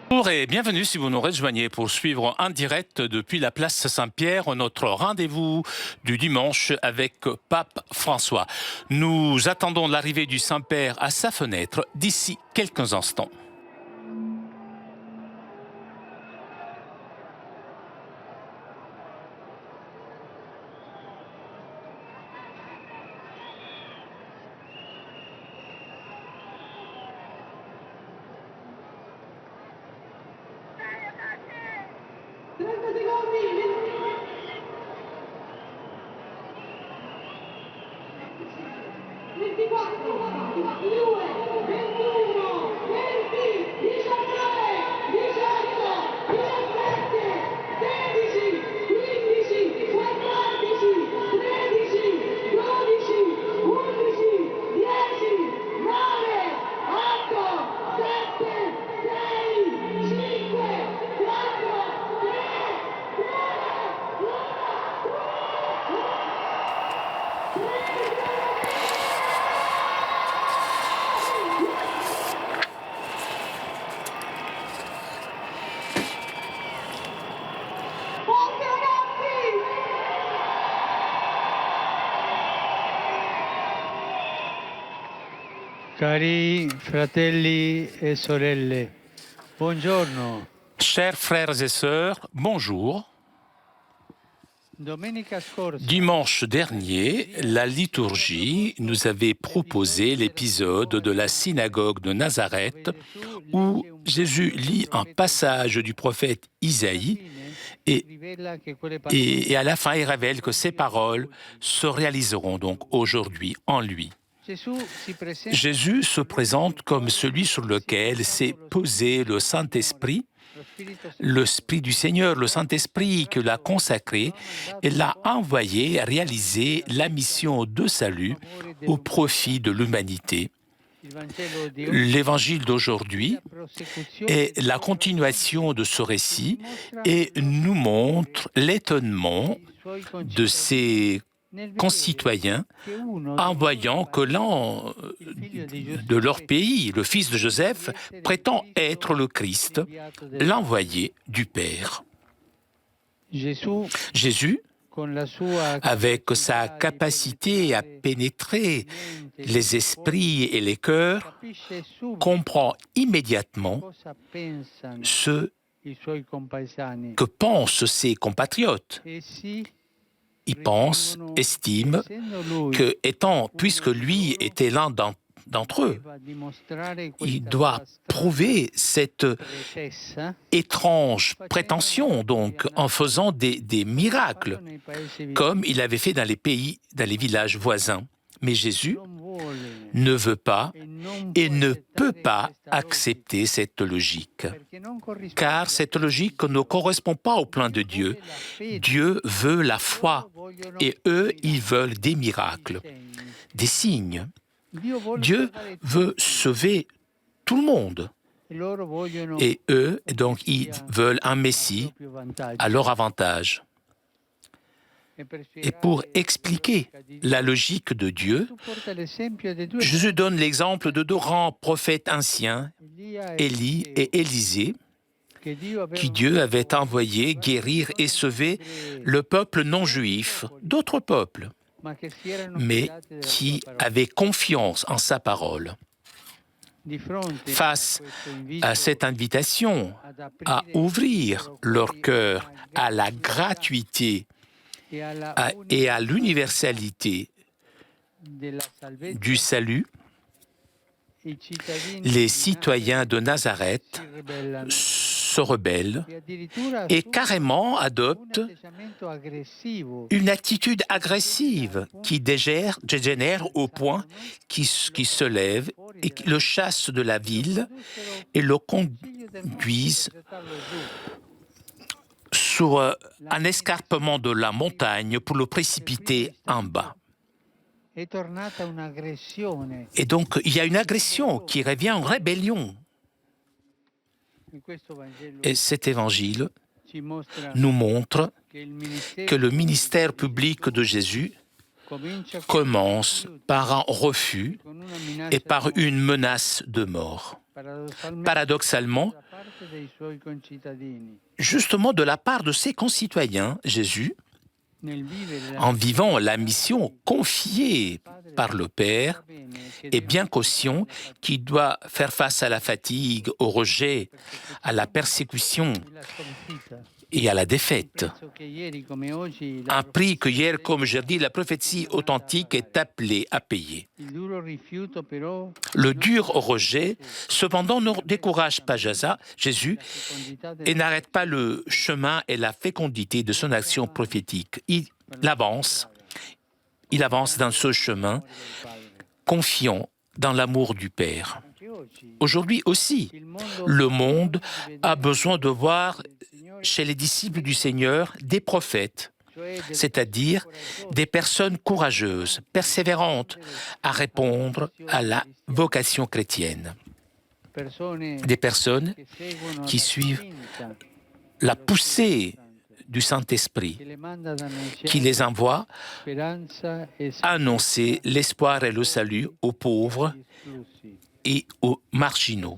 Bonjour et bienvenue si vous nous rejoignez pour suivre en direct depuis la place Saint-Pierre notre rendez-vous du dimanche avec Pape François. Nous attendons l'arrivée du Saint-Père à sa fenêtre d'ici quelques instants. Cari fratelli e sorelle, buongiorno. Chers frères et sœurs, bonjour. Domenica scorsa, Dimanche dernier, la liturgie nous avait proposé l'épisode de la synagogue de Nazareth où Jésus lit un passage du prophète Isaïe et à la fin il révèle que ces paroles se réaliseront donc aujourd'hui en lui. Jésus se présente comme celui sur lequel s'est posé le Saint-Esprit, l'Esprit du Seigneur, le Saint-Esprit qui l'a consacré et l'a envoyé réaliser la mission de salut au profit de l'humanité. L'évangile d'aujourd'hui est la continuation de ce récit et nous montre l'étonnement de ces concitoyens en voyant que l'un de leur pays, le fils de Joseph, prétend être le Christ, l'envoyé du Père. Jésus, avec sa capacité à pénétrer les esprits et les cœurs, comprend immédiatement ce que pensent ses compatriotes. Il pense, estime que, puisque lui était l'un d'entre eux, il doit prouver cette étrange prétention, donc, en faisant des miracles, comme il avait fait dans les villages voisins. Mais Jésus ne veut pas et ne peut pas accepter cette logique, car cette logique ne correspond pas au plan de Dieu. Dieu veut la foi et eux, ils veulent des miracles, des signes. Dieu veut sauver tout le monde et eux, donc, ils veulent un Messie à leur avantage. Et pour expliquer la logique de Dieu, Jésus donne l'exemple de deux grands prophètes anciens, Élie et Élisée, qui Dieu avait envoyé guérir et sauver le peuple non-juif, d'autres peuples, mais qui avaient confiance en sa parole. Face à cette invitation à ouvrir leur cœur à la gratuité et à l'universalité du salut, les citoyens de Nazareth se rebellent et carrément adoptent une attitude agressive qui dégénère au point qu'ils se lèvent et le chassent de la ville et le conduisent sur un escarpement de la montagne pour le précipiter en bas. Et donc, il y a une agression qui revient en rébellion. Et cet évangile nous montre que le ministère public de Jésus commence par un refus et par une menace de mort. Paradoxalement, justement de la part de ses concitoyens, Jésus, en vivant la mission confiée par le Père, est bien conscient qu'il doit faire face à la fatigue, au rejet, à la persécution et à la défaite. Un prix que hier, comme je dis, la prophétie authentique est appelée à payer. Le dur rejet, cependant, ne décourage pas Jésus et n'arrête pas le chemin et la fécondité de son action prophétique. Il avance dans ce chemin, confiant dans l'amour du Père. Aujourd'hui aussi, le monde a besoin de voir chez les disciples du Seigneur des prophètes, c'est-à-dire des personnes courageuses, persévérantes à répondre à la vocation chrétienne. Des personnes qui suivent la poussée du Saint-Esprit, qui les envoie annoncer l'espoir et le salut aux pauvres et aux marginaux.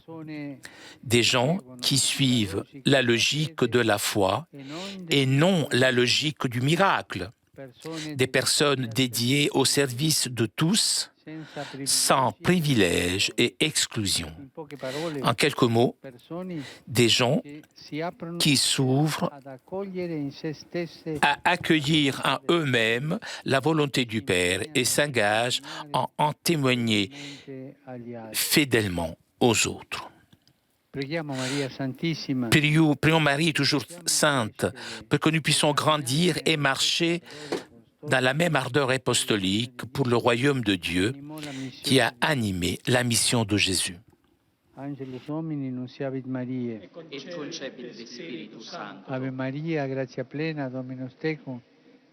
Des gens qui suivent la logique de la foi et non la logique du miracle. Des personnes dédiées au service de tous, sans privilèges et exclusion. En quelques mots, des gens qui s'ouvrent à accueillir en eux-mêmes la volonté du Père et s'engagent à en témoigner fidèlement aux autres. Prions Marie toujours sainte pour que nous puissions grandir et marcher dans la même ardeur apostolique pour le royaume de Dieu qui a animé la mission de Jésus. Angelus Domini, nunciavit Mariae. Et concepit de Spiritus Sancto. Ave Maria, gratia plena, Dominus tecum,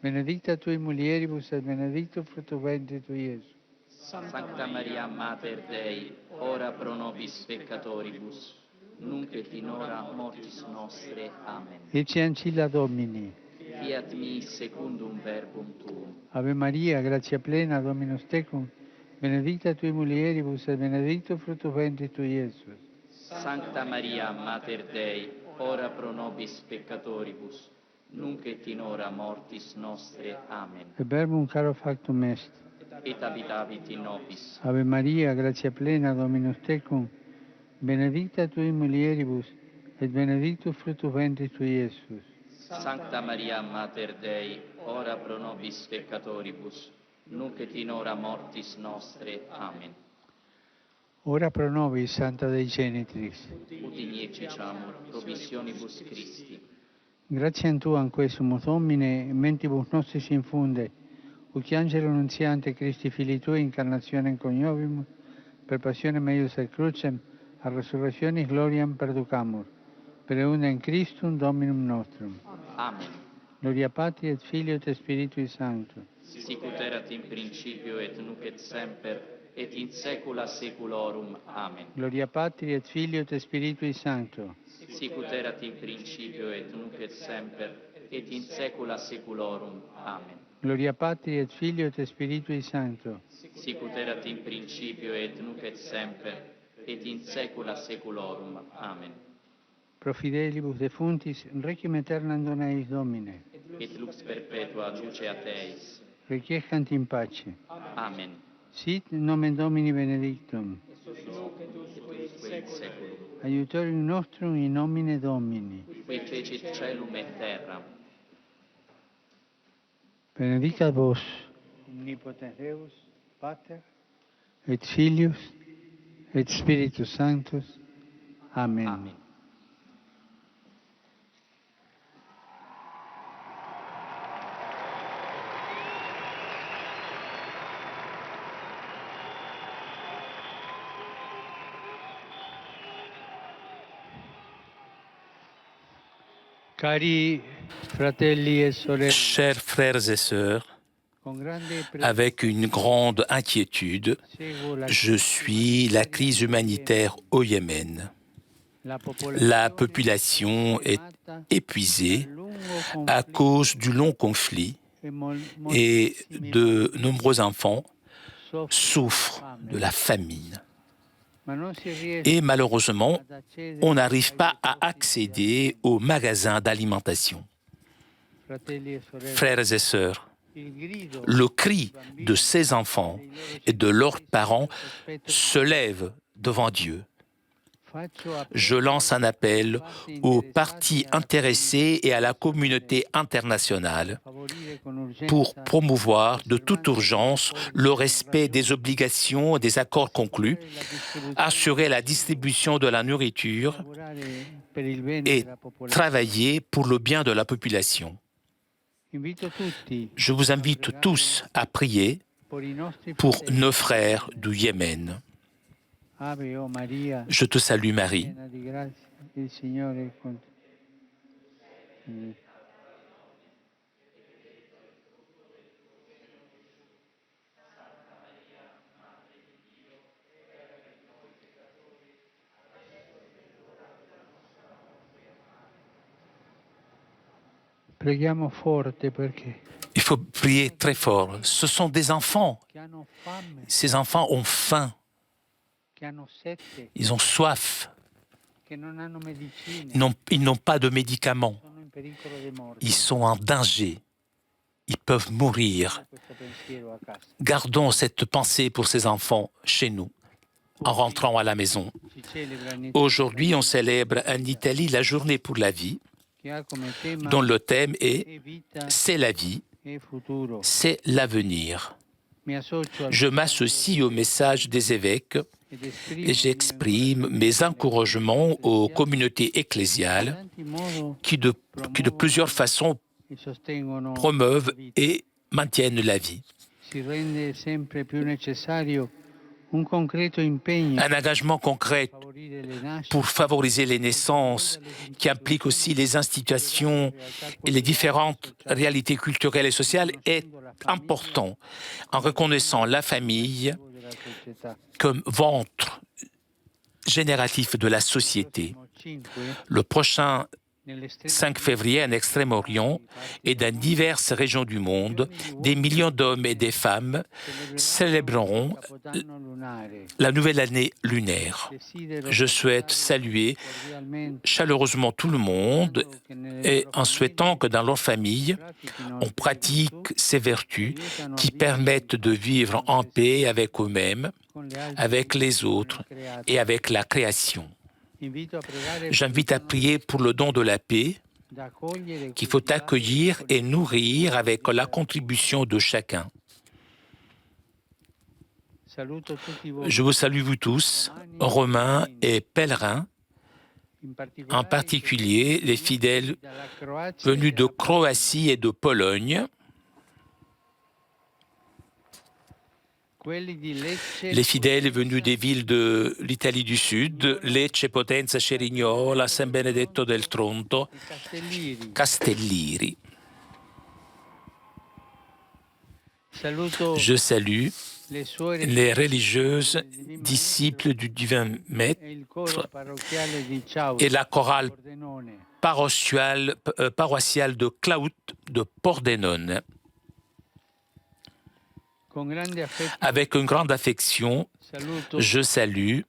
benedicta tui mulieribus et benedictus fructus ventris tui, Iesus. Sancta Maria, Mater Dei, ora pro nobis peccatoribus, nunc et in hora mortis nostre. Amen. Ecce ancilla Domini. Fiat mi secundum verbum tuum. Ave Maria, gratia plena, Dominus tecum, benedicta tui mulieribus et benedictus fructus ventris tui, Iesus. Sancta Maria, Mater Dei, ora pro nobis peccatoribus, nunc et in hora mortis nostre. Amen. Et verbum caro factum est. Et habitavit in nobis. Ave Maria, gratia plena, Dominus tecum, benedicta tui mulieribus et benedictus fructus ventris tui, Iesus. Sancta Maria, Mater Dei, ora pro nobis peccatoribus, nunc et in hora mortis nostre. Amen. Ora pro nobis, Santa Dei Genitrix. Ut in exiciamur promissionibus Christi. Gratiam Tuam quesumus Domine, mentibus nostris infunde, ut angelo nuntiante Christi Filii Tui incarnationem coniovimus, per passionem eius et crucem, a resurrectionis gloriam perducamur, per eundem Christum Dominum nostrum. Amen. Gloria Patri et Filio et Spiritui Sancto. Sic ut erat in principio et nunc et semper, et in saecula saeculorum. Amen. Gloria Patri et Filio et Spiritui Sancto. Sic ut erat in principio et nunc et semper, et in saecula saeculorum. Amen. Gloria Patri et Filio et Spiritui Sancto. Sic ut erat in principio et nunc et semper, et in saecula saeculorum. Amen. Pro fidelibus defuntis, requiem aeternam dona eis Domine. Et lux perpetua luceat eis. Requiescant in pace. Amen. Sit nomen Domini benedictum. In saeculum. Aiutorium nostrum in nomine Domini. Qui fecit caelum et terram. Benedicat vos, omnipotens Deus, Pater, et Filius, et Spiritus Sanctus. Amen. Amen. Cari fratelli e sorelle, Chers frères et sœurs, con grande avec une grande inquiétude, je suis la crise humanitaire au Yémen. La population est épuisée à cause du long conflit et de nombreux enfants souffrent de la famine. Et malheureusement, on n'arrive pas à accéder aux magasins d'alimentation. Frères et sœurs, le cri de ces enfants et de leurs parents se lève devant Dieu. Je lance un appel aux parties intéressées et à la communauté internationale pour promouvoir de toute urgence le respect des obligations et des accords conclus, assurer la distribution de la nourriture et travailler pour le bien de la population. Je vous invite tous à prier pour nos frères du Yémen. Je te salue Marie. Il faut prier très fort. Ce sont des enfants. Ces enfants ont faim. Ils ont soif. Ils n'ont pas de médicaments. Ils sont en danger. Ils peuvent mourir. Gardons cette pensée pour ces enfants chez nous, en rentrant à la maison. Aujourd'hui, on célèbre en Italie la journée pour la vie, dont le thème est « C'est la vie, c'est l'avenir ». Je m'associe au message des évêques et j'exprime mes encouragements aux communautés ecclésiales qui de plusieurs façons promeuvent et maintiennent la vie. Un engagement concret pour favoriser les naissances, qui implique aussi les institutions et les différentes réalités culturelles et sociales, est important en reconnaissant la famille comme ventre génératif de la société. Le prochain 5 février, en Extrême-Orient et dans diverses régions du monde, des millions d'hommes et des femmes célébreront la nouvelle année lunaire. Je souhaite saluer chaleureusement tout le monde et en souhaitant que dans leur famille, on pratique ces vertus qui permettent de vivre en paix avec eux-mêmes, avec les autres et avec la création. J'invite à prier pour le don de la paix qu'il faut accueillir et nourrir avec la contribution de chacun. Je vous salue vous tous, Romains et pèlerins, en particulier les fidèles venus de Croatie et de Pologne, les fidèles venus des villes de l'Italie du Sud, Lecce, Potenza, Cerignola, San Benedetto del Tronto, Castelliri. Je salue les religieuses disciples du divin Maître et la chorale paroissiale de Claut de Pordenone. Avec une grande affection, je salue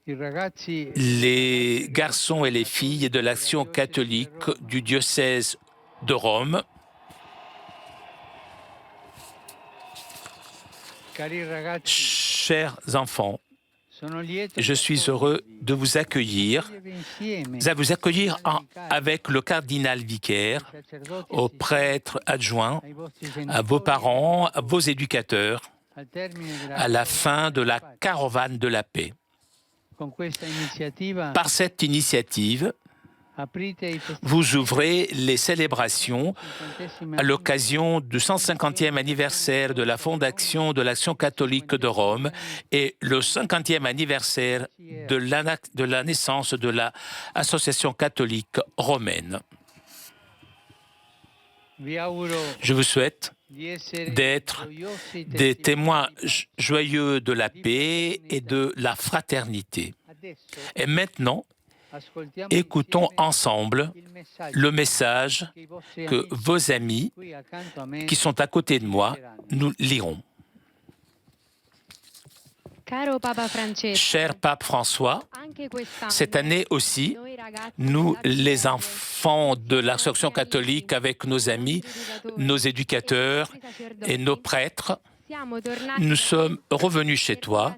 les garçons et les filles de l'Action catholique du diocèse de Rome. Chers enfants, je suis heureux de vous accueillir avec le cardinal vicaire, aux prêtres adjoints, à vos parents, à vos éducateurs, à la fin de la caravane de la paix. Par cette initiative, vous ouvrez les célébrations à l'occasion du 150e anniversaire de la fondation de l'Action catholique de Rome et le 50e anniversaire de la naissance de l'Association catholique romaine. Je vous souhaite d'être des témoins joyeux de la paix et de la fraternité. Et maintenant, écoutons ensemble le message que vos amis qui sont à côté de moi nous liront. Cher Pape François, cette année aussi, nous, les enfants de l'Action catholique, avec nos amis, nos éducateurs et nos prêtres, nous sommes revenus chez toi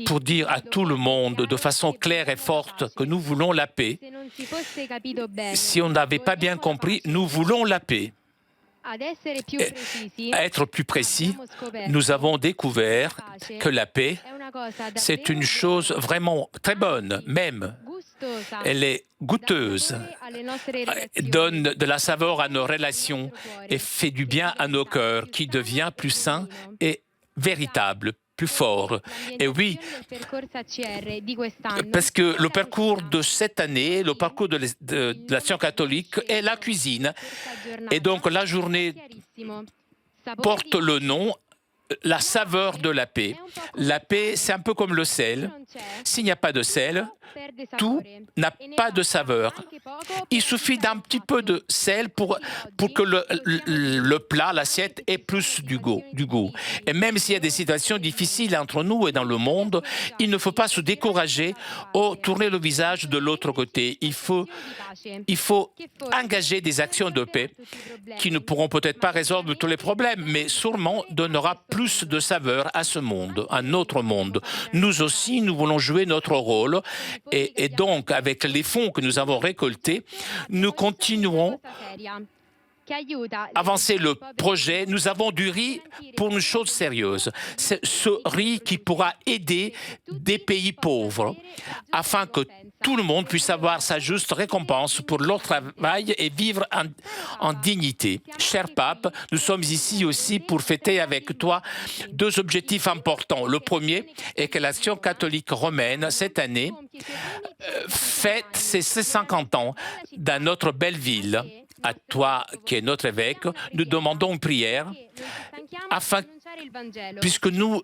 pour dire à tout le monde de façon claire et forte que nous voulons la paix. Si on n'avait pas bien compris, nous voulons la paix. À être plus précis, nous avons découvert que la paix, c'est une chose vraiment très bonne, même. Elle est goûteuse, donne de la saveur à nos relations et fait du bien à nos cœurs, qui devient plus sain et véritable, plus fort. Et oui, parce que le parcours de cette année, le parcours de l'Action catholique est la cuisine. Et donc la journée porte le nom la saveur de la paix. La paix, c'est un peu comme le sel. S'il n'y a pas de sel, tout n'a pas de saveur. Il suffit d'un petit peu de sel pour que le plat, l'assiette, ait plus du goût. Et même s'il y a des situations difficiles entre nous et dans le monde, il ne faut pas se décourager ou tourner le visage de l'autre côté. Il faut engager des actions de paix qui ne pourront peut-être pas résoudre tous les problèmes, mais sûrement donnera plus de saveur à ce monde, à notre monde. Nous aussi, nous voulons jouer notre rôle et donc, avec les fonds que nous avons récoltés, nous continuerons avancer le projet. Nous avons du riz pour une chose sérieuse. C'est ce riz qui pourra aider des pays pauvres afin que tout le monde puisse avoir sa juste récompense pour leur travail et vivre en dignité. Cher Pape, nous sommes ici aussi pour fêter avec toi deux objectifs importants. Le premier est que l'Action catholique romaine, cette année, fête ses 50 ans dans notre belle ville. À toi, qui es notre évêque, nous demandons une prière afin, puisque nous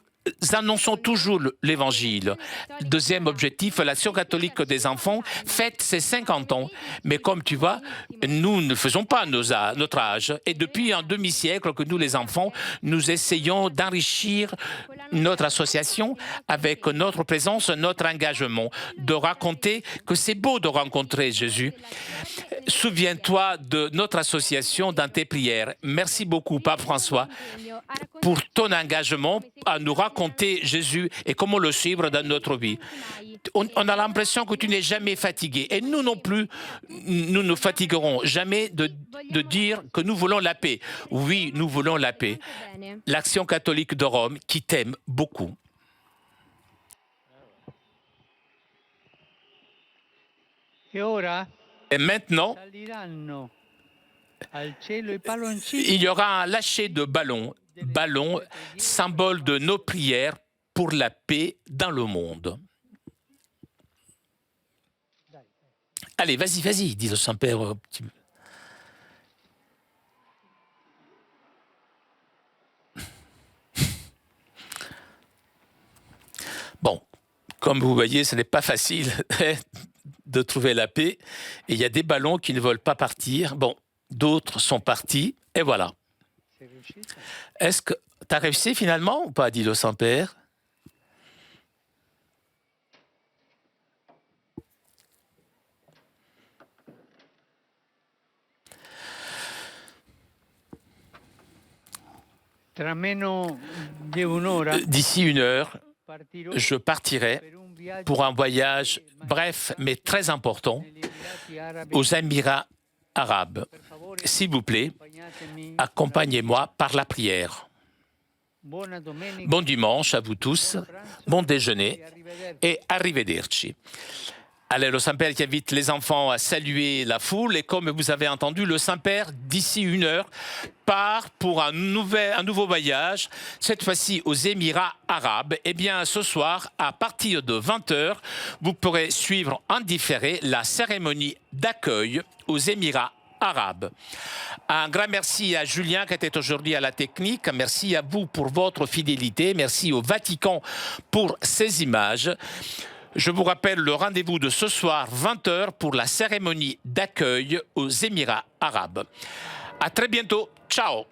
annonçons toujours l'Évangile. Deuxième objectif, l'Action catholique des enfants fête ses 50 ans. Mais comme tu vois, nous ne faisons pas notre âge. Et depuis un demi-siècle que nous, les enfants, nous essayons d'enrichir notre association avec notre présence, notre engagement, de raconter que c'est beau de rencontrer Jésus. Souviens-toi de notre association dans tes prières. Merci beaucoup, Pape François, pour ton engagement à nous raconter Jésus et comment le suivre dans notre vie. On a l'impression que tu n'es jamais fatigué. Et nous non plus, nous ne fatiguerons jamais de dire que nous voulons la paix. Oui, nous voulons la paix. L'Action catholique de Rome qui t'aime beaucoup. Et maintenant, il y aura un lâcher de ballons, symbole de nos prières pour la paix dans le monde. Allez, vas-y, dit le Saint-Père. Bon, comme vous voyez, ce n'est pas facile de trouver la paix. Et il y a des ballons qui ne veulent pas partir. Bon, d'autres sont partis. Et voilà. Est-ce que tu as réussi finalement ou pas, dit le Saint-Père? D'ici 1 heure, je partirai pour un voyage bref mais très important aux Émirats arabes. S'il vous plaît, accompagnez-moi par la prière. Bon dimanche à vous tous, bon déjeuner et arrivederci. Allez, le Saint-Père qui invite les enfants à saluer la foule. Et comme vous avez entendu, le Saint-Père, d'ici 1 heure, part pour un nouveau voyage, cette fois-ci aux Émirats arabes. Eh bien, ce soir, à partir de 20h, vous pourrez suivre en différé la cérémonie d'accueil aux Émirats arabes. Un grand merci à Julien qui était aujourd'hui à la technique. Merci à vous pour votre fidélité. Merci au Vatican pour ces images. Je vous rappelle le rendez-vous de ce soir, 20h, pour la cérémonie d'accueil aux Émirats arabes. À très bientôt. Ciao.